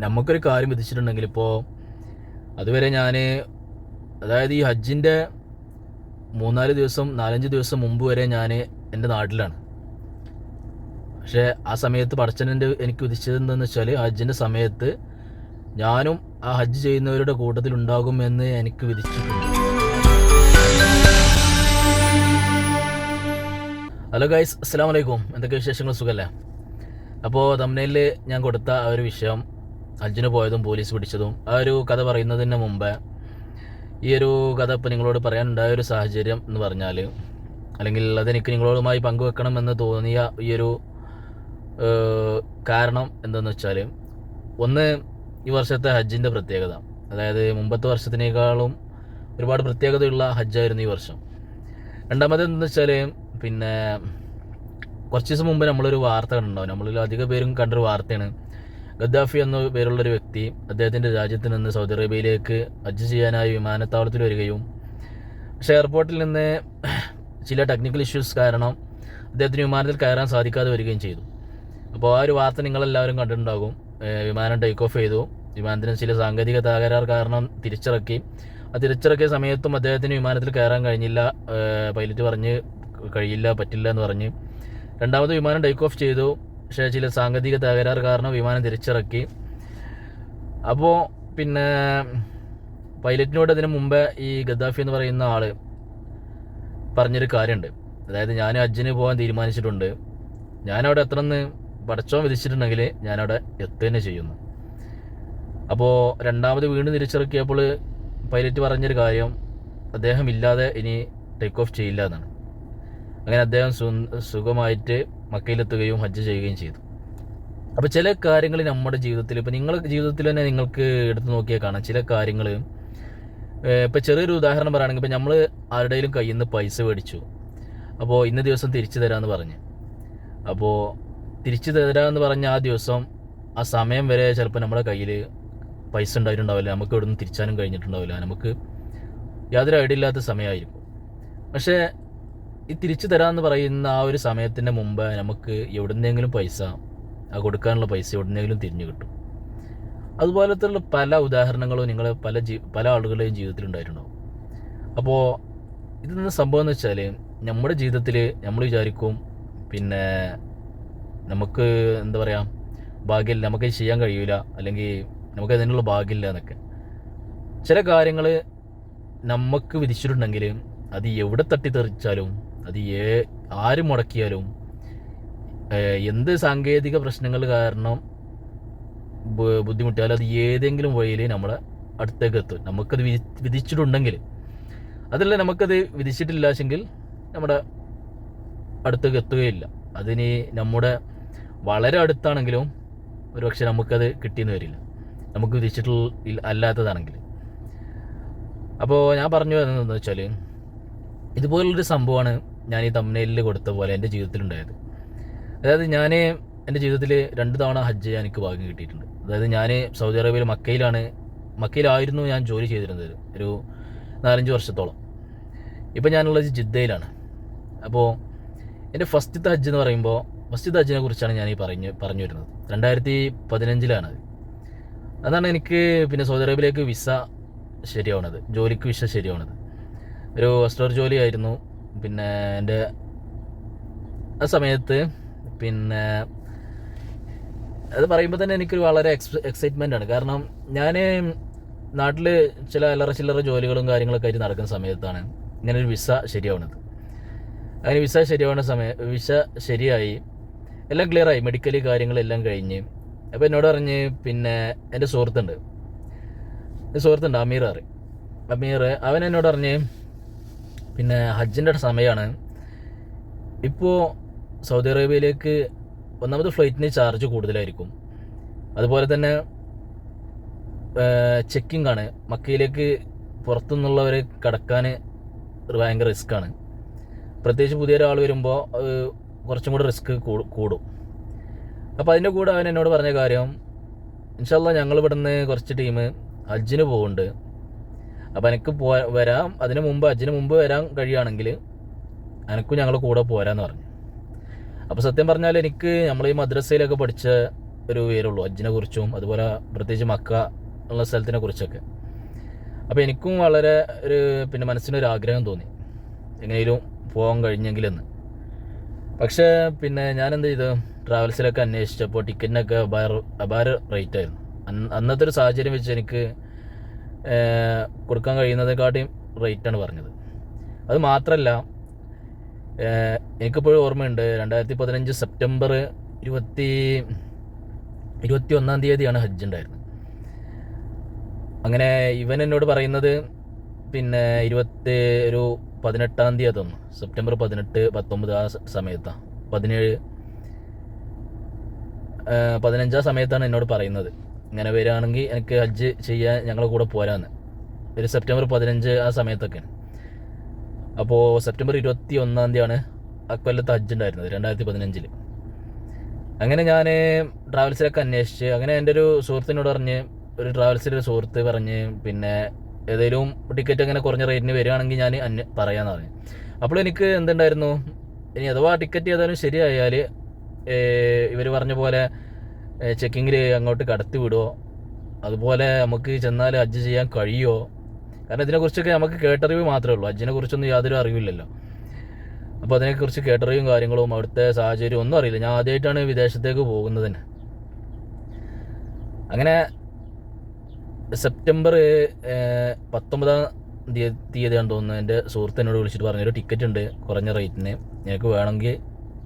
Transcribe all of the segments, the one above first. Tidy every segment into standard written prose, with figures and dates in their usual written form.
നമുക്കൊരു കാര്യം വിധിച്ചിട്ടുണ്ടെങ്കിൽ ഇപ്പോൾ അതുവരെ ഞാൻ, അതായത് ഈ ഹജ്ജിൻ്റെ 3-4 ദിവസം 4-5 ദിവസം മുമ്പ് വരെ ഞാൻ എൻ്റെ നാട്ടിലാണ്. പക്ഷേ ആ സമയത്ത് പടച്ചവൻ എനിക്ക് വിധിച്ചത് എന്താണെന്ന് വെച്ചാൽ, ഹജ്ജിൻ്റെ സമയത്ത് ഞാനും ആ ഹജ്ജ് ചെയ്യുന്നവരുടെ കൂട്ടത്തിലുണ്ടാകും എന്ന് എനിക്ക് വിധിച്ചിട്ടുണ്ട്. ഹലോ ഗൈസ്, അസ്സലാമു അലൈക്കും. എന്തൊക്കെ വിശേഷങ്ങൾ? സുഖമല്ലേ? അപ്പോൾ തംബ്നെയിലിൽ ഞാൻ കൊടുത്ത ആ ഒരു വിഷയം, ഹജ്ജിന് പോയതും പോലീസ് പിടിച്ചതും, ആ ഒരു കഥ പറയുന്നതിന് മുമ്പ് ഈ ഒരു കഥ ഇപ്പോൾ നിങ്ങളോട് പറയാനുണ്ടായ ഒരു സാഹചര്യം എന്ന് പറഞ്ഞാൽ, അല്ലെങ്കിൽ അതെനിക്ക് നിങ്ങളോടുമായി പങ്കുവെക്കണമെന്ന് തോന്നിയ ഈ ഒരു കാരണം എന്താണെന്ന് വെച്ചാൽ, ഒന്ന് ഈ വർഷത്തെ ഹജ്ജിൻ്റെ പ്രത്യേകത. അതായത് മുമ്പത്തെ വർഷത്തിനേക്കാളും ഒരുപാട് പ്രത്യേകതയുള്ള ഹജ്ജായിരുന്നു ഈ വർഷം. രണ്ടാമത് എന്താണെന്ന് വെച്ചാൽ, പിന്നെ കുറച്ച് ദിവസം മുമ്പ് നമ്മളൊരു വാർത്ത കണ്ടിട്ടുണ്ടാവും. നമ്മളിൽ അധിക പേരും കണ്ടൊരു വാർത്തയാണ്. ഗദ്ദാഫി എന്ന പേരുള്ളൊരു വ്യക്തി അദ്ദേഹത്തിൻ്റെ രാജ്യത്ത് നിന്ന് സൗദി അറേബ്യയിലേക്ക് ഹജ്ജ് ചെയ്യാനായി വിമാനത്താവളത്തിൽ വരികയും, പക്ഷേ എയർപോർട്ടിൽ നിന്ന് ചില ടെക്നിക്കൽ ഇഷ്യൂസ് കാരണം അദ്ദേഹത്തിന് വിമാനത്തിൽ കയറാൻ സാധിക്കാതെ വരികയും ചെയ്തു. അപ്പോൾ ആ ഒരു വാർത്ത നിങ്ങളെല്ലാവരും കണ്ടിട്ടുണ്ടാകും. വിമാനം ടേക്ക് ഓഫ് ചെയ്തു, വിമാനത്തിന് ചില സാങ്കേതിക തകരാർ കാരണം തിരിച്ചിറക്കി. ആ തിരിച്ചിറക്കിയ സമയത്തും അദ്ദേഹത്തിന് വിമാനത്തിൽ കയറാൻ കഴിഞ്ഞില്ല. പൈലറ്റ് പറഞ്ഞ് കഴിയില്ല, പറ്റില്ല എന്ന് പറഞ്ഞ്. രണ്ടാമത് വിമാനം ടേക്ക് ഓഫ് ചെയ്തു, പക്ഷേ ചില സാങ്കേതിക തകരാർ കാരണം വിമാനം തിരിച്ചിറക്കി. അപ്പോൾ പിന്നെ പൈലറ്റിനോട് അതിന് മുമ്പേ ഈ ഗദ്ദാഫി എന്ന് പറയുന്ന ആൾ പറഞ്ഞൊരു കാര്യമുണ്ട്. അതായത്, ഞാൻ ഹജ്ജിന് പോകാൻ തീരുമാനിച്ചിട്ടുണ്ട്, ഞാനവിടെ എത്രയെന്ന് പടച്ചോൻ വിധിച്ചിട്ടുണ്ടെങ്കിൽ ഞാനവിടെ എത്തുക തന്നെ ചെയ്യുന്നു. അപ്പോൾ രണ്ടാമത് വീണ്ടും തിരിച്ചിറക്കിയപ്പോൾ പൈലറ്റ് പറഞ്ഞൊരു കാര്യം, അദ്ദേഹം ഇല്ലാതെ ഇനി ടേക്ക് ഓഫ് ചെയ്യില്ല എന്നാണ്. അങ്ങനെ അദ്ദേഹം സുഖമായിട്ട് മക്കയിലെത്തുകയും ഹജ്ജ് ചെയ്യുകയും ചെയ്തു. അപ്പോൾ ചില കാര്യങ്ങൾ നമ്മുടെ ജീവിതത്തിൽ, ഇപ്പോൾ നിങ്ങളുടെ ജീവിതത്തിൽ തന്നെ നിങ്ങൾക്ക് എടുത്ത് നോക്കിയാൽ കാണാം. ചില കാര്യങ്ങൾ, ഇപ്പോൾ ചെറിയൊരു ഉദാഹരണം പറയുകയാണെങ്കിൽ, ഇപ്പോൾ നമ്മൾ ആരുടെയും കയ്യിൽ നിന്ന് പൈസ മേടിച്ചു. അപ്പോൾ ഇന്ന ദിവസം തിരിച്ചു തരാമെന്ന് പറഞ്ഞ്, അപ്പോൾ തിരിച്ചു തരാമെന്ന് പറഞ്ഞ ആ ദിവസം, ആ സമയം വരെ ചിലപ്പോൾ നമ്മുടെ കയ്യിൽ പൈസ ഉണ്ടായിട്ടുണ്ടാവില്ല, നമുക്ക് ഇവിടെ നിന്ന് തിരിച്ചാനും കഴിഞ്ഞിട്ടുണ്ടാവില്ല, നമുക്ക് യാതൊരു ഐഡിയ ഇല്ലാത്ത സമയമായിരിക്കും. പക്ഷേ ഈ തിരിച്ചു തരാമെന്ന് പറയുന്ന ആ ഒരു സമയത്തിൻ്റെ മുമ്പ് നമുക്ക് എവിടുന്നെങ്കിലും പൈസ, ആ കൊടുക്കാനുള്ള പൈസ എവിടുന്നെങ്കിലും തിരിഞ്ഞു കിട്ടും. അതുപോലത്തുള്ള പല ഉദാഹരണങ്ങളും നിങ്ങൾ പല ആളുകളുടെയും ജീവിതത്തിൽ ഉണ്ടായിട്ടുണ്ടാവും. അപ്പോൾ ഇതെന്ന സംഭവം എന്ന് വെച്ചാൽ, നമ്മുടെ ജീവിതത്തിൽ നമ്മൾ വിചാരിക്കും, പിന്നെ നമുക്ക് എന്താ പറയുക, ഭാഗ്യമില്ല, നമുക്ക് ചെയ്യാൻ കഴിയില്ല, അല്ലെങ്കിൽ നമുക്ക് അതിനുള്ള ഭാഗ്യമില്ല എന്നൊക്കെ. ചില കാര്യങ്ങൾ നമുക്ക് വിധിച്ചിട്ടുണ്ടെങ്കിൽ അത് എവിടെ തട്ടിത്തെറിച്ചാലും, അത് ആര് മുടക്കിയാലും, എന്ത് സാങ്കേതിക പ്രശ്നങ്ങൾ കാരണം ബുദ്ധിമുട്ടിയാലും, അത് ഏതെങ്കിലും വഴിയിൽ നമ്മളെ അടുത്തേക്ക് എത്തും. നമുക്കത് വിധിച്ചിട്ടുണ്ടെങ്കിൽ. അതല്ല, നമുക്കത് വിധിച്ചിട്ടില്ലാച്ചെങ്കിൽ നമ്മുടെ അടുത്തേക്ക് എത്തുകയില്ല. അതിന് നമ്മുടെ വളരെ അടുത്താണെങ്കിലും ഒരുപക്ഷെ നമുക്കത് കിട്ടിയെന്ന് വരില്ല, നമുക്ക് വിധിച്ചിട്ടുള്ള അല്ലാത്തതാണെങ്കിൽ. അപ്പോൾ ഞാൻ പറഞ്ഞു വരുന്നതെന്ന് വെച്ചാൽ, ഇതുപോലുള്ളൊരു സംഭവമാണ് ഞാൻ ഈ തംബ്നെയിലിൽ കൊടുത്ത പോലെ എൻ്റെ ജീവിതത്തിലുണ്ടായത്. അതായത്, ഞാൻ എൻ്റെ ജീവിതത്തിൽ 2 തവണ ഹജ്ജ് ചെയ്യാൻ എനിക്ക് ഭാഗ്യം കിട്ടിയിട്ടുണ്ട്. അതായത്, ഞാൻ സൗദി അറേബ്യയിൽ മക്കയിലായിരുന്നു ഞാൻ ജോലി ചെയ്തിരുന്നത് ഒരു 4-5 വർഷത്തോളം. ഇപ്പം ഞാനുള്ളത് ജിദ്ദയിലാണ്. അപ്പോൾ എൻ്റെ ഫസ്റ്റത്തെ ഹജ്ജ് എന്ന് പറയുമ്പോൾ, ഫസ്റ്റത്തെ ഹജ്ജിനെ കുറിച്ചാണ് ഞാൻ ഈ പറഞ്ഞു വരുന്നത്. 2015 അതാണ് എനിക്ക് പിന്നെ സൗദി അറേബ്യയിലേക്ക് വിസ ശരിയാവണത്, ജോലിക്ക് വിസ ശരിയാവണത്. ഒരു റെസ്റ്റോറൻറ്റ് ജോലിയായിരുന്നു. പിന്നെ എൻ്റെ ആ സമയത്ത് പിന്നെ അത് പറയുമ്പോൾ തന്നെ എനിക്കൊരു വളരെ എക്സൈറ്റ്മെൻ്റ് ആണ്. കാരണം ഞാൻ നാട്ടിൽ ചില ചില്ലറ ജോലികളും കാര്യങ്ങളൊക്കെ ആയിട്ട് നടക്കുന്ന സമയത്താണ് ഇങ്ങനൊരു വിസ ശരിയാവുന്നത്. അങ്ങനെ വിസ ശരിയായി, എല്ലാം ക്ലിയറായി, മെഡിക്കലി കാര്യങ്ങളെല്ലാം കഴിഞ്ഞ്. അപ്പോൾ എന്നോട് പറഞ്ഞ്, പിന്നെ എൻ്റെ സുഹൃത്തുണ്ട് അമീർ, അവൻ എന്നോട് പറഞ്ഞ്, പിന്നെ ഹജ്ജിൻ്റെ സമയമാണ്, ഇപ്പോൾ സൗദി അറേബ്യയിലേക്ക് ഒന്നാമത് ഫ്ലൈറ്റിന് ചാർജ് കൂടുതലായിരിക്കും, അതുപോലെ തന്നെ ചെക്കിംഗ് ആണ്, മക്കയിലേക്ക് പുറത്തുനിന്നുള്ളവരെ കടക്കാൻ ഭയങ്കര റിസ്ക്കാണ്. പ്രത്യേകിച്ച് പുതിയൊരാൾ വരുമ്പോൾ കുറച്ചും കൂടെ റിസ്ക് കൂടും. അപ്പോൾ അതിൻ്റെ കൂടെ അവൻ എന്നോട് പറഞ്ഞ കാര്യം, ഇൻഷാ അല്ലാഹ് ഞങ്ങൾ ഇവിടുന്ന് കുറച്ച് ടീം ഹജ്ജിന് പോകുന്നുണ്ട്, അപ്പോൾ എനിക്ക് വരാം, ഹജ്ജിന് മുമ്പ് വരാൻ കഴിയുകയാണെങ്കിൽ എനിക്കും ഞങ്ങൾ കൂടെ പോരാന്ന് പറഞ്ഞു. അപ്പോൾ സത്യം പറഞ്ഞാൽ, എനിക്ക് നമ്മൾ ഈ മദ്രസയിലൊക്കെ പഠിച്ച ഒരു വിവരമുള്ളൂ ഹജ്ജിനെ കുറിച്ചും അതുപോലെ പ്രത്യേകിച്ച് മക്ക ഉള്ള സ്ഥലത്തിനെ കുറിച്ചൊക്കെ. അപ്പോൾ എനിക്കും വളരെ ഒരു പിന്നെ മനസ്സിനൊരു ആഗ്രഹം തോന്നി എങ്ങനെയും പോകാൻ കഴിഞ്ഞെങ്കിലെന്ന്. പക്ഷേ പിന്നെ ഞാനെന്ത് ചെയ്തു, ട്രാവൽസിലൊക്കെ അന്വേഷിച്ചപ്പോൾ ടിക്കറ്റിനൊക്കെ അപാര റേറ്റ് ആയിരുന്നു. അന്നത്തെ ഒരു സാഹചര്യം വെച്ച് എനിക്ക് കൊടുക്കാൻ കഴിയുന്നതിനെക്കാട്ടിയും റേറ്റാണ് പറഞ്ഞത്. അത് മാത്രമല്ല, എനിക്കിപ്പോഴും ഓർമ്മയുണ്ട് 2015 സെപ്റ്റംബർ 21 തീയതിയാണ് ഹജ്ജ് ഉണ്ടായിരുന്നത്. അങ്ങനെ ഇവൻ എന്നോട് പറയുന്നത് പിന്നെ 18 തീയതി തോന്നുന്നു, സെപ്റ്റംബർ 18, 19 ആ സമയത്താണ്, 15 സമയത്താണ് എന്നോട് പറയുന്നത് ഇങ്ങനെ വരികയാണെങ്കിൽ എനിക്ക് ഹജ്ജ് ചെയ്യാൻ ഞങ്ങളെ കൂടെ പോരാന്ന്. ഒരു സെപ്റ്റംബർ 15 ആ സമയത്തൊക്കെയാണ്. അപ്പോൾ സെപ്റ്റംബർ 21 തീയതിയാണ് അക്കൊല്ലത്ത് ഹജ്ജ് ഉണ്ടായിരുന്നത് 2015. അങ്ങനെ ഞാൻ ട്രാവൽസിലൊക്കെ അന്വേഷിച്ച്, അങ്ങനെ എൻ്റെ ഒരു സുഹൃത്തിനോട് പറഞ്ഞ്, ഒരു ട്രാവൽസിലൊരു സുഹൃത്ത് പറഞ്ഞ് പിന്നെ ഏതെങ്കിലും ടിക്കറ്റ് അങ്ങനെ കുറഞ്ഞ റേറ്റിന് വരികയാണെങ്കിൽ ഞാൻ പറയാമെന്ന് പറഞ്ഞു. അപ്പോൾ എനിക്ക് എന്തുണ്ടായിരുന്നു, ഇനി അഥവാ ടിക്കറ്റ് ഏതായാലും ശരിയായാൽ ഇവർ പറഞ്ഞ പോലെ ചെക്കിങ്ങിൽ അങ്ങോട്ട് കടത്തി വിടുമോ, അതുപോലെ നമുക്ക് ചെന്നാൽ ഹജ്ജ് ചെയ്യാൻ കഴിയുമോ. കാരണം ഇതിനെക്കുറിച്ചൊക്കെ നമുക്ക് കേട്ടറിവ് മാത്രമേ ഉള്ളൂ, ഹജ്ജിനെ കുറിച്ചൊന്നും യാതൊരു അറിവില്ലല്ലോ. അപ്പോൾ അതിനെക്കുറിച്ച് കേട്ടറിവും കാര്യങ്ങളും അവിടുത്തെ സാഹചര്യം ഒന്നും അറിയില്ല. ഞാൻ ആദ്യമായിട്ടാണ് വിദേശത്തേക്ക് പോകുന്നത് തന്നെ. അങ്ങനെ സെപ്റ്റംബർ 19 തീയതിയാണെന്ന് തോന്നുന്നു, എൻ്റെ സുഹൃത്തിനോട് വിളിച്ചിട്ട് പറഞ്ഞു ഒരു ടിക്കറ്റ് ഉണ്ട് കുറഞ്ഞ റേറ്റിന്, എനിക്ക് വേണമെങ്കിൽ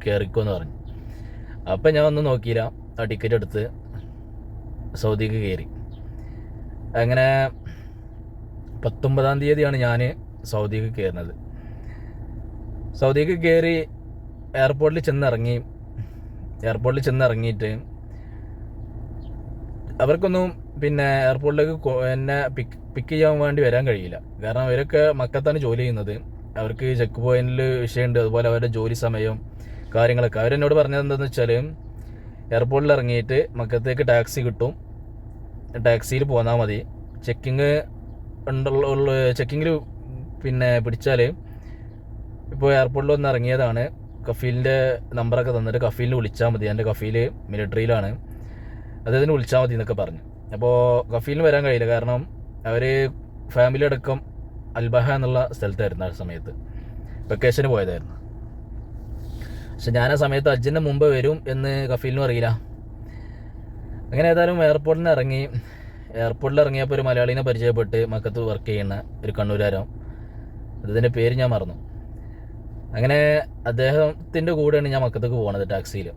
കയറിക്കോ എന്ന് പറഞ്ഞു. അപ്പം ഞാൻ ഒന്നും നോക്കിയില്ല, ആ ടിക്കറ്റ് എടുത്ത് സൗദിക്ക് കയറി. അങ്ങനെ 19 തീയതിയാണ് ഞാൻ സൗദിക്ക് കയറുന്നത്. സൗദിക്ക് കയറി എയർപോർട്ടിൽ ചെന്നിറങ്ങിയിട്ട് അവർക്കൊന്നും പിന്നെ എയർപോർട്ടിലേക്ക് എന്നെ പിക്ക് ചെയ്യാൻ വേണ്ടി വരാൻ കഴിയില്ല. കാരണം അവരൊക്കെ മക്കത്താണ് ജോലി ചെയ്യുന്നത്, അവർക്ക് ചെക്ക് പോയിന്റിൽ വിഷയമുണ്ട്, അതുപോലെ അവരുടെ ജോലി സമയം കാര്യങ്ങളൊക്കെ. അവരെന്നോട് പറഞ്ഞത് എന്താണെന്ന് വെച്ചാൽ, എയർപോർട്ടിൽ ഇറങ്ങിയിട്ട് മക്കത്തേക്ക് ടാക്സി കിട്ടും, ടാക്സിയിൽ പോന്നാൽ മതി. ചെക്കിങ്ങിൽ പിന്നെ പിടിച്ചാൽ, ഇപ്പോൾ എയർപോർട്ടിൽ വന്ന് ഇറങ്ങിയതാണ്, കഫീലിൻ്റെ നമ്പറൊക്കെ തന്നിട്ട് കഫീലിന് വിളിച്ചാൽ മതി, എൻ്റെ കഫീൽ മിലിറ്ററിയിലാണ്, അദ്ദേഹത്തിന് വിളിച്ചാൽ മതി എന്നൊക്കെ പറഞ്ഞു. അപ്പോൾ കഫീലിന് വരാൻ കഴിയില്ല, കാരണം അവർ ഫാമിലി അടക്കം അൽബഹ എന്നുള്ള സ്ഥലത്തായിരുന്നു ആ സമയത്ത്, വെക്കേഷന് പോയതായിരുന്നു. പക്ഷെ ഞാൻ ആ സമയത്ത് ഹജ്ജിൻ്റെ മുമ്പ് വരും എന്ന് കഫീലിനും അറിയില്ല. അങ്ങനെ ഏതായാലും എയർപോർട്ടിൽ ഇറങ്ങിയപ്പോൾ ഒരു മലയാളീനെ പരിചയപ്പെട്ട് മക്കത്ത് വർക്ക് ചെയ്യുന്ന ഒരു കണ്ണൂരാരോ, അതിൻ്റെ പേര് ഞാൻ മറന്നു. അങ്ങനെ അദ്ദേഹത്തിൻ്റെ കൂടെയാണ് ഞാൻ മക്കത്തേക്ക് പോകുന്നത് ടാക്സിയിൽ.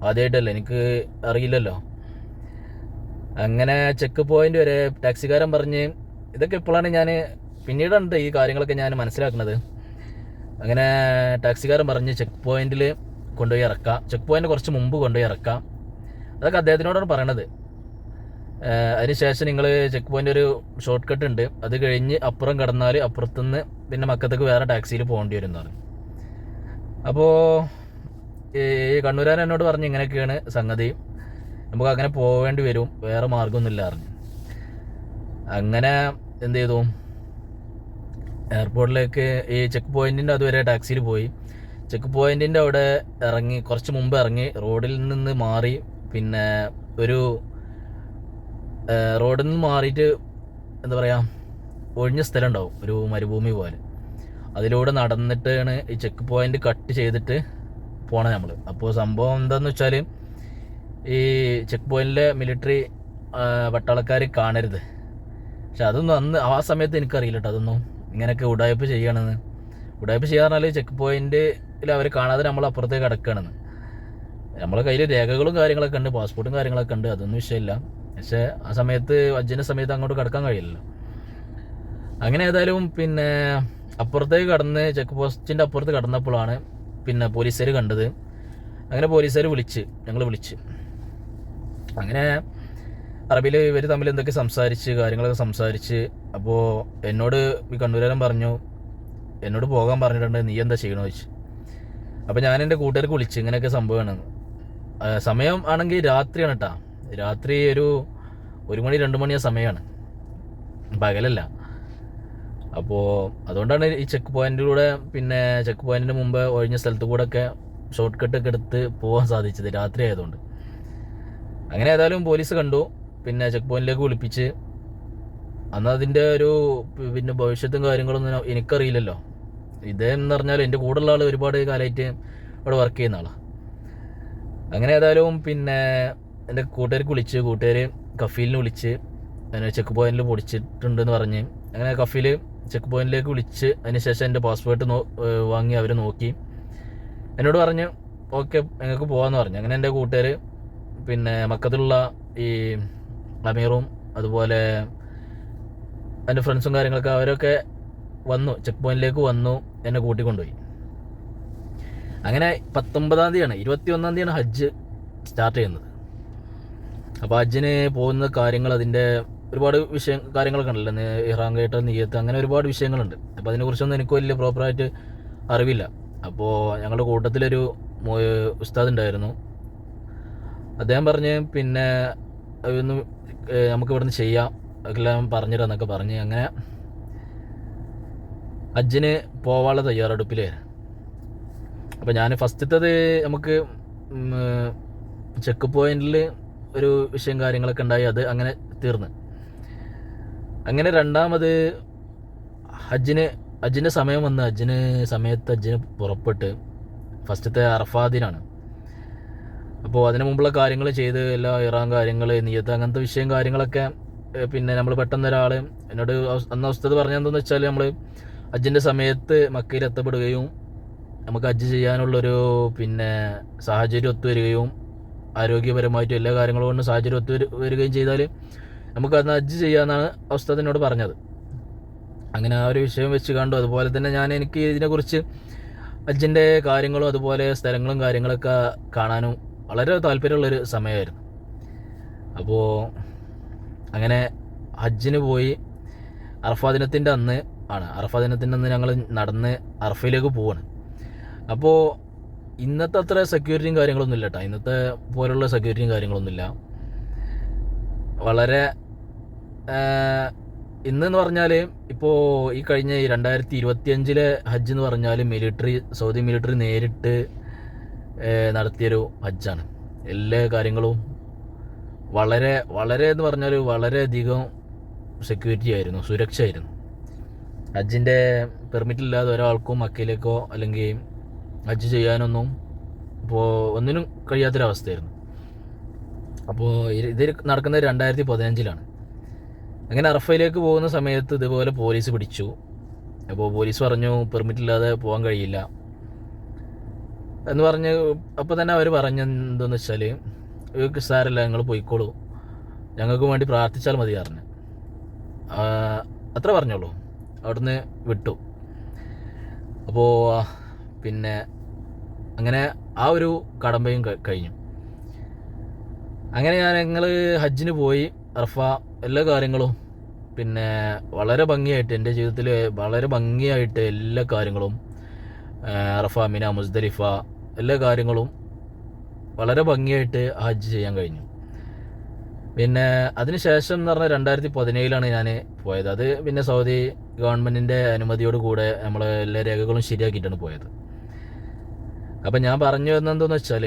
ആദ്യമായിട്ടല്ലേ, എനിക്ക് അറിയില്ലല്ലോ. അങ്ങനെ ചെക്ക് പോയിന്റ് വരെ ടാക്സിക്കാരൻ പറഞ്ഞ്, ഇതൊക്കെ ഇപ്പോഴാണ് ഞാൻ പിന്നീടുണ്ട് ഈ കാര്യങ്ങളൊക്കെ ഞാൻ മനസ്സിലാക്കുന്നത്. അങ്ങനെ ടാക്സിക്കാരൻ പറഞ്ഞ് ചെക്ക് പോയിന്റിൽ കൊണ്ടുപോയി ഇറക്കാം, ചെക്ക് പോയിന്റ് കുറച്ച് മുമ്പ് കൊണ്ടുപോയി ഇറക്കാം, അതൊക്കെ അദ്ദേഹത്തിനോടാണ് പറയണത്. അതിനുശേഷം നിങ്ങൾ ചെക്ക് പോയിന്റ് ഒരു ഷോർട്ട് കട്ട് ഉണ്ട്, അത് കഴിഞ്ഞ് അപ്പുറം കടന്നാൽ അപ്പുറത്തുനിന്ന് പിന്നെ മക്കത്തേക്ക് വേറെ ടാക്സിയിൽ പോകേണ്ടി വരും എന്ന് പറഞ്ഞു. അപ്പോൾ ഈ കണ്ണൂരാൻ എന്നോട് പറഞ്ഞു ഇങ്ങനെയൊക്കെയാണ് സംഗതി, നമുക്ക് അങ്ങനെ പോവേണ്ടി വരും, വേറെ മാർഗമൊന്നുമില്ല പറഞ്ഞു. അങ്ങനെ എന്ത് ചെയ്തു, എയർപോർട്ടിലേക്ക് ഈ ചെക്ക് പോയിന്റിൻ്റെ അതുവരെ ടാക്സിയിൽ പോയി. ചെക്ക് പോയിന്റിൻ്റെ അവിടെ ഇറങ്ങി, കുറച്ച് മുമ്പ് ഇറങ്ങി, റോഡിൽ നിന്ന് മാറി, പിന്നെ ഒരു റോഡിൽ നിന്ന് മാറിയിട്ട് എന്താ പറയുക, ഒഴിഞ്ഞ സ്ഥലം ഉണ്ടാവും, ഒരു മരുഭൂമി പോലെ, അതിലൂടെ നടന്നിട്ടാണ് ഈ ചെക്ക് പോയിന്റ് കട്ട് ചെയ്തിട്ട് പോണത് നമ്മൾ. അപ്പോൾ സംഭവം എന്താണെന്ന് വെച്ചാൽ, ഈ ചെക്ക് പോയിന്റിലെ മിലിറ്ററി പട്ടാളക്കാർ കാണരുത്. പക്ഷെ അതൊന്നും അന്ന് ആ സമയത്ത് എനിക്കറിയില്ല കേട്ടോ, അതൊന്നും ഇങ്ങനെയൊക്കെ ഉടായ്പ ചെയ്യണമെന്ന്. ഉടായ്പ ചെയ്യാന്ന് പറഞ്ഞാൽ ചെക്ക് പോയിന്റിൽ അവർ കാണാതെ നമ്മൾ അപ്പുറത്തേക്ക് കിടക്കുകയാണെന്ന്. നമ്മളെ കയ്യിൽ രേഖകളും കാര്യങ്ങളൊക്കെ ഉണ്ട്, പാസ്പോർട്ടും കാര്യങ്ങളൊക്കെ ഉണ്ട്, അതൊന്നും വിഷയമില്ല. പക്ഷേ ആ സമയത്ത് ഹജ്ജിൻ്റെ സമയത്ത് അങ്ങോട്ട് കിടക്കാൻ കഴിയില്ലല്ലോ. അങ്ങനെ ഏതായാലും പിന്നെ അപ്പുറത്തേക്ക് കടന്ന് ചെക്ക് പോസ്റ്റിൻ്റെ അപ്പുറത്ത് കടന്നപ്പോഴാണ് പിന്നെ പോലീസുകാർ കണ്ടത്. അങ്ങനെ പോലീസുകാർ ഞങ്ങൾ വിളിച്ച് അങ്ങനെ അറബിയിൽ ഇവർ തമ്മിൽ എന്തൊക്കെ കാര്യങ്ങളൊക്കെ സംസാരിച്ച്. അപ്പോൾ എന്നോട് ഈ കണ്ണൂരാരൻ പറഞ്ഞു, എന്നോട് പോകാൻ പറഞ്ഞിട്ടുണ്ട്, നീ എന്താ ചെയ്യണമെന്ന് ചോദിച്ചു. അപ്പോൾ ഞാൻ എൻ്റെ കൂട്ടുകാർക്ക് വിളിച്ച്, ഇങ്ങനെയൊക്കെ സംഭവമാണ്. സമയം ആണെങ്കിൽ രാത്രിയാണ് കേട്ടോ, രാത്രി ഒരു 1 മണി 2 മണി ആ സമയമാണ്, പകലല്ല. അപ്പോൾ അതുകൊണ്ടാണ് ഈ ചെക്ക് പോയിന്റിലൂടെ, പിന്നെ ചെക്ക് പോയിന്റിന് മുമ്പ് ഒഴിഞ്ഞ സ്ഥലത്ത് കൂടെ ഒക്കെ ഷോർട്ട് കട്ടൊക്കെ എടുത്ത് പോകാൻ സാധിച്ചത്, രാത്രി ആയതുകൊണ്ട്. അങ്ങനെ ഏതായാലും പോലീസ് കണ്ടു, പിന്നെ ചെക്ക് പോയിന്റിലേക്ക് വിളിപ്പിച്ച്. അന്ന് അതിൻ്റെ ഒരു പിന്നെ ഭവിഷ്യത്തും കാര്യങ്ങളൊന്നും എനിക്കറിയില്ലല്ലോ. ഇതെന്ന് പറഞ്ഞാൽ എൻ്റെ കൂടെയുള്ള ആൾ ഒരുപാട് കാലമായിട്ട് ഇവിടെ വർക്ക് ചെയ്യുന്ന ആളാണ്. അങ്ങനെ ഏതായാലും പിന്നെ എൻ്റെ കൂട്ടുകാർക്ക് വിളിച്ച്, കൂട്ടുകാർ കഫീലിന് വിളിച്ച് അങ്ങനെ ചെക്ക് പോയിന്റിൽ പൊടിച്ചിട്ടുണ്ടെന്ന് പറഞ്ഞ് അങ്ങനെ കഫീൽ ചെക്ക് പോയിന്റിലേക്ക് വിളിച്ച് അതിന് ശേഷം എൻ്റെ പാസ്പോർട്ട് വാങ്ങി അവർ നോക്കി എന്നോട് പറഞ്ഞു ഓക്കെ ഞങ്ങൾക്ക് പോകാമെന്ന് പറഞ്ഞു. അങ്ങനെ എൻ്റെ കൂട്ടുകാർ പിന്നെ മക്കത്തുള്ള ഈ അമീറും അതുപോലെ എൻ്റെ ഫ്രണ്ട്സും കാര്യങ്ങളൊക്കെ അവരൊക്കെ വന്നു, ചെക്ക് പോയിന്റിലേക്ക് വന്നു, എന്നെ കൂട്ടിക്കൊണ്ടുപോയി. അങ്ങനെ 19-ാം തീയതിയാണ്, 21-ാം തീയതിയാണ് ഹജ്ജ് സ്റ്റാർട്ട് ചെയ്യുന്നത്. അപ്പോൾ ഹജ്ജിന് പോകുന്ന കാര്യങ്ങൾ, അതിൻ്റെ ഒരുപാട് കാര്യങ്ങളൊക്കെ ഉണ്ടല്ലോ, ഇഹ്റാം കയറ്റ, നിയ്യത്ത്, അങ്ങനെ ഒരുപാട് വിഷയങ്ങളുണ്ട്. അപ്പോൾ അതിനെക്കുറിച്ചൊന്നും എനിക്ക് വലിയ പ്രോപ്പറായിട്ട് അറിവില്ല. അപ്പോൾ ഞങ്ങളുടെ കൂട്ടത്തിലൊരു ഉസ്താദ് ഉണ്ടായിരുന്നു. അദ്ദേഹം പറഞ്ഞ് പിന്നെ ഒന്ന് നമുക്ക് ഇവിടുന്ന് ചെയ്യാം, എല്ലാം പറഞ്ഞിടാന്നൊക്കെ പറഞ്ഞ് അങ്ങനെ ഹജ്ജിന് പോവാനുള്ള തയ്യാറെടുപ്പിലേ. അപ്പോൾ ഞാൻ ഫസ്റ്റത്തത് നമുക്ക് ചെക്ക് പോയിന്റിൽ ഒരു വിഷയം കാര്യങ്ങളൊക്കെ ഉണ്ടായി, അത് അങ്ങനെ തീർന്ന്. അങ്ങനെ രണ്ടാമത് ഹജ്ജിൻ്റെ സമയം വന്ന് ഹജ്ജിന് പുറപ്പെട്ട് ഫസ്റ്റത്തെ അറഫാദിനാണ്. അപ്പോൾ അതിന് മുമ്പുള്ള കാര്യങ്ങൾ ചെയ്ത് എല്ലാ ഇറാൻ കാര്യങ്ങൾ, നിയ്യത്ത്, അങ്ങനത്തെ വിഷയം കാര്യങ്ങളൊക്കെ പിന്നെ നമ്മൾ പെട്ടെന്ന് ഒരാൾ എന്നോട് അന്ന് ഉസ്താദ് പറഞ്ഞതെന്ന് വെച്ചാൽ നമ്മൾ ഹജ്ജിൻ്റെ സമയത്ത് മക്കയിൽ എത്തപ്പെടുകയും നമുക്ക് ഹജ്ജ് ചെയ്യാനുള്ളൊരു പിന്നെ സാഹചര്യം ഒത്തുവരികയും ആരോഗ്യപരമായിട്ടും എല്ലാ കാര്യങ്ങളും കൊണ്ട് സാഹചര്യം ഒത്തുവരികയും ചെയ്താൽ നമുക്ക് അന്ന് ഹജ്ജ് ചെയ്യാമെന്നാണ് ഉസ്താദ് എന്നോട് പറഞ്ഞത്. അങ്ങനെ ആ ഒരു വിഷയം വെച്ച് കണ്ടു. അതുപോലെ തന്നെ എനിക്ക് ഇതിനെക്കുറിച്ച് ഹജ്ജിൻ്റെ കാര്യങ്ങളും അതുപോലെ സ്ഥലങ്ങളും കാര്യങ്ങളൊക്കെ കാണാനും വളരെ താല്പര്യമുള്ളൊരു സമയമായിരുന്നു. അപ്പോൾ അങ്ങനെ ഹജ്ജിന് പോയി. അറഫാ ദിനത്തിൻ്റെ അന്ന് ഞങ്ങൾ നടന്ന് അറഫയിലേക്ക് പോവാണ്. അപ്പോൾ ഇന്നത്തെ അത്ര സെക്യൂരിറ്റിയും കാര്യങ്ങളൊന്നും ഇല്ല കേട്ടോ. ഇന്നത്തെ പോലുള്ള സെക്യൂരിറ്റിയും കാര്യങ്ങളൊന്നുമില്ല. വളരെ ഇന്നെന്ന് പറഞ്ഞാൽ ഇപ്പോൾ ഈ കഴിഞ്ഞ 2025 ഹജ്ജ് എന്ന് പറഞ്ഞാൽ സൗദി മിലിറ്ററി നേരിട്ട് നടത്തിയൊരു ഹജ്ജാണ്. എല്ലാ കാര്യങ്ങളും വളരെ വളരെ എന്ന് പറഞ്ഞാൽ വളരെയധികം സെക്യൂരിറ്റി ആയിരുന്നു, സുരക്ഷ ആയിരുന്നു. ഹജ്ജിൻ്റെ പെർമിറ്റ് ഇല്ലാതെ ഒരാൾക്കും മക്കയിലേക്കോ അല്ലെങ്കിൽ ഹജ്ജ് ചെയ്യാനൊന്നും ഒന്നിനും കഴിയാത്തൊരവസ്ഥയായിരുന്നു. അപ്പോൾ ഇത് നടക്കുന്നത് 2015 അങ്ങനെ അറഫയിലേക്ക് പോകുന്ന സമയത്ത് ഇതുപോലെ പോലീസ് പിടിച്ചു. അപ്പോൾ പോലീസ് പറഞ്ഞു പെർമിറ്റ് ഇല്ലാതെ പോകാൻ കഴിയില്ല എന്ന് പറഞ്ഞ്. അപ്പോൾ തന്നെ അവർ പറഞ്ഞ എന്താണെന്ന് വെച്ചാൽ സാരല്ല, ഞങ്ങൾ പോയിക്കോളൂ, ഞങ്ങൾക്ക് വേണ്ടി പ്രാർത്ഥിച്ചാൽ മതി പറഞ്ഞു. അത്ര പറഞ്ഞോളൂ. അവിടുന്ന് വിട്ടു. അപ്പോൾ പിന്നെ അങ്ങനെ ആ ഒരു കടമ്പയും കഴിഞ്ഞു. അങ്ങനെ ഞങ്ങൾ ഹജ്ജിന് പോയി. അറഫ എല്ലാ കാര്യങ്ങളും പിന്നെ വളരെ ഭംഗിയായിട്ട്, എൻ്റെ ജീവിതത്തിൽ വളരെ ഭംഗിയായിട്ട് എല്ലാ കാര്യങ്ങളും അറഫ, മിന, മുസ്ദലിഫ എല്ലാ കാര്യങ്ങളും വളരെ ഭംഗിയായിട്ട് ഹജ്ജ് ചെയ്യാൻ കഴിഞ്ഞു. പിന്നെ അതിനുശേഷം എന്ന് പറഞ്ഞാൽ 2017 ഞാൻ പോയത്. അത് പിന്നെ സൗദി ഗവൺമെൻറ്റിൻ്റെ അനുമതിയോട് കൂടെ നമ്മൾ എല്ലാ രേഖകളും ശരിയാക്കിയിട്ടാണ് പോയത്. അപ്പം ഞാൻ പറഞ്ഞു വരുന്നതെന്തെന്ന് വെച്ചാൽ,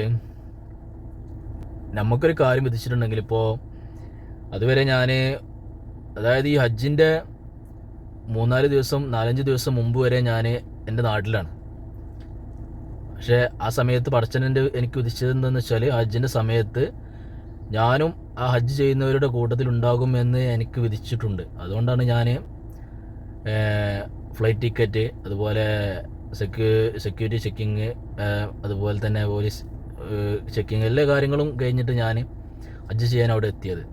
നമുക്കൊരു കാര്യം വിധിച്ചിട്ടുണ്ടെങ്കിൽ ഇപ്പോൾ അതുവരെ അതായത് ഈ ഹജ്ജിൻ്റെ 3-4 ദിവസം 4-5 ദിവസം മുമ്പ് വരെ ഞാൻ എൻ്റെ നാട്ടിലാണ്. പക്ഷേ ആ സമയത്ത് പടച്ചവൻ എനിക്ക് വിധിച്ചത് എന്താണെന്ന് വെച്ചാൽ, ഹജ്ജിൻ്റെ സമയത്ത് ഞാനും ആ ഹജ്ജ് ചെയ്യുന്നവരുടെ കൂട്ടത്തിലുണ്ടാകുമെന്ന് എനിക്ക് വിധിച്ചിട്ടുണ്ട്. അതുകൊണ്ടാണ് ഞാൻ ഫ്ലൈറ്റ് ടിക്കറ്റ്, അതുപോലെ സെക്യൂരിറ്റി ചെക്കിങ്, അതുപോലെ തന്നെ പോലീസ് ചെക്കിങ് എല്ലാ കാര്യങ്ങളും കഴിഞ്ഞിട്ട് ഞാൻ ഹജ്ജ് ചെയ്യാൻ അവിടെ എത്തിയത്.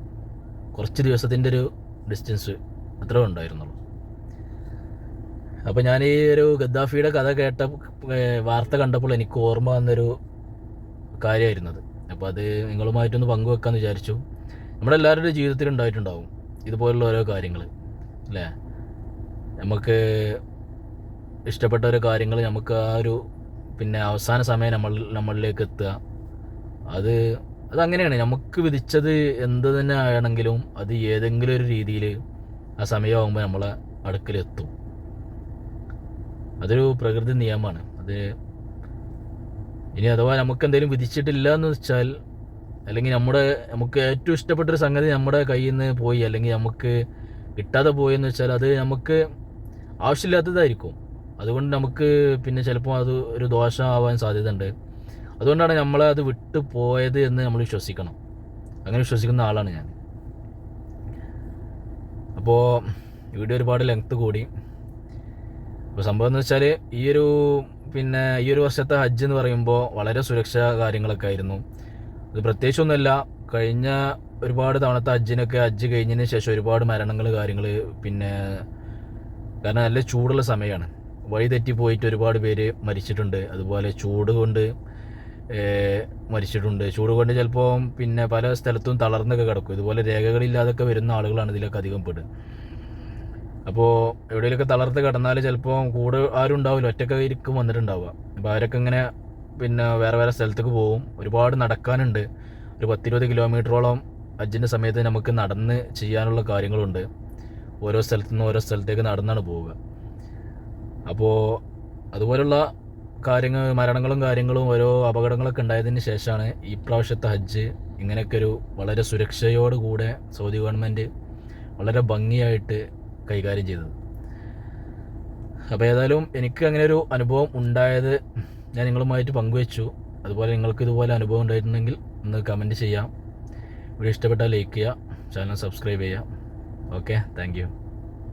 കുറച്ച് ദിവസത്തിൻ്റെ ഒരു ഡിസ്റ്റൻസ് അത്രേ ഉണ്ടായിരുന്നുള്ളൂ. അപ്പോൾ ഞാൻ ഈ ഒരു ഗദ്ദാഫിയുടെ കഥ വാർത്ത കണ്ടപ്പോൾ എനിക്ക് ഓർമ്മ വന്നൊരു കാര്യമായിരുന്നത്. അപ്പോൾ അത് നിങ്ങളുമായിട്ടൊന്ന് പങ്കുവെക്കാമെന്ന് വിചാരിച്ചു. നമ്മുടെ എല്ലാവരുടെ ജീവിതത്തിൽ ഉണ്ടായിട്ടുണ്ടാവും ഇതുപോലുള്ള ഓരോ കാര്യങ്ങൾ അല്ലേ. നമുക്ക് ഇഷ്ടപ്പെട്ട ഓരോ കാര്യങ്ങൾ നമുക്ക് ആ ഒരു പിന്നെ അവസാന സമയം നമ്മളിലേക്ക് എത്തുക, അതങ്ങനെയാണ്. നമുക്ക് വിധിച്ചത് എന്ത് തന്നെ ആണെങ്കിലും അത് ഏതെങ്കിലും ഒരു രീതിയിൽ ആ സമയമാകുമ്പോൾ നമ്മളെ അടുക്കലെത്തും. അതൊരു പ്രകൃതി നിയമമാണ്. അത് ഇനി അഥവാ നമുക്ക് എന്തെങ്കിലും വിധിച്ചിട്ടില്ല എന്ന് വെച്ചാൽ അല്ലെങ്കിൽ നമുക്ക് ഏറ്റവും ഇഷ്ടപ്പെട്ടൊരു സംഗതി നമ്മുടെ കയ്യിൽ നിന്ന് പോയി, അല്ലെങ്കിൽ നമുക്ക് കിട്ടാതെ പോയെന്ന് വെച്ചാൽ അത് നമുക്ക് ആവശ്യമില്ലാത്തതായിരിക്കും. അതുകൊണ്ട് നമുക്ക് പിന്നെ ചിലപ്പോൾ അത് ഒരു ദോഷമാവാൻ സാധ്യതയുണ്ട്. അതുകൊണ്ടാണ് നമ്മളെ അത് വിട്ടു പോയത് എന്ന് നമ്മൾ വിശ്വസിക്കണം. അങ്ങനെ വിശ്വസിക്കുന്ന ആളാണ് ഞാൻ. അപ്പോൾ വീഡിയോ ഒരുപാട് ലെങ്ത്ത് കൂടി. അപ്പോൾ സംഭവം എന്ന് വെച്ചാൽ ഈ ഒരു വർഷത്തെ ഹജ്ജ് എന്ന് പറയുമ്പോൾ വളരെ സുരക്ഷാ കാര്യങ്ങളൊക്കെ ആയിരുന്നു. അത് പ്രത്യേകിച്ചൊന്നുമല്ല, കഴിഞ്ഞ ഒരുപാട് തവണത്തെ ഹജ്ജ് കഴിഞ്ഞതിന് ശേഷം ഒരുപാട് മരണങ്ങൾ കാര്യങ്ങൾ, പിന്നെ കാരണം നല്ല ചൂടുള്ള സമയമാണ്, വഴി തെറ്റിപ്പോയിട്ട് ഒരുപാട് പേര് മരിച്ചിട്ടുണ്ട്. അതുപോലെ ചൂട് കൊണ്ട് മരിച്ചിട്ടുണ്ട്. ചൂട് കൊണ്ട് ചിലപ്പോൾ പിന്നെ പല സ്ഥലത്തും തളർന്നൊക്കെ കിടക്കും. ഇതുപോലെ രേഖകളില്ലാതൊക്കെ വരുന്ന ആളുകളാണ് ഇതിലൊക്കെ അധികം പെടുക. അപ്പോൾ എവിടെയെങ്കിലുമൊക്കെ തളർത്ത് കിടന്നാൽ ചിലപ്പോൾ കൂടെ ആരും ഉണ്ടാവില്ല, ഒറ്റക്കായിരിക്കും വന്നിട്ടുണ്ടാവുക. അപ്പോൾ അവരൊക്കെ ഇങ്ങനെ പിന്നെ വേറെ വേറെ സ്ഥലത്തേക്ക് പോകും. ഒരുപാട് നടക്കാനുണ്ട്. ഒരു 10-20 കിലോമീറ്ററോളം ഹജ്ജിൻ്റെ സമയത്ത് നമുക്ക് നടന്ന് ചെയ്യാനുള്ള കാര്യങ്ങളുണ്ട്. ഓരോ സ്ഥലത്തു നിന്ന് ഓരോ സ്ഥലത്തേക്ക് നടന്നാണ് പോവുക. അപ്പോൾ അതുപോലുള്ള മരണങ്ങളും കാര്യങ്ങളും ഓരോ അപകടങ്ങളൊക്കെ ഉണ്ടായതിന് ശേഷമാണ് ഈ പ്രാവശ്യത്തെ ഹജ്ജ് ഇങ്ങനെയൊക്കെ ഒരു വളരെ സുരക്ഷയോടുകൂടെ സൗദി ഗവൺമെൻറ് വളരെ ഭംഗിയായിട്ട് കൈകാര്യം ചെയ്തത്. അപ്പോൾ ഏതായാലും എനിക്ക് അങ്ങനെ ഒരു അനുഭവം ഉണ്ടായത് ഞാൻ നിങ്ങളുമായിട്ട് പങ്കുവെച്ചു. അതുപോലെ നിങ്ങൾക്ക് ഇതുപോലെ അനുഭവം ഉണ്ടായിട്ടുണ്ടെങ്കിൽ ഒന്ന് കമൻറ്റ് ചെയ്യാം. വീഡിയോ ഇഷ്ടപ്പെട്ടാൽ ലൈക്ക് ചെയ്യുക, ചാനൽ സബ്സ്ക്രൈബ് ചെയ്യുക. Okay, thank you.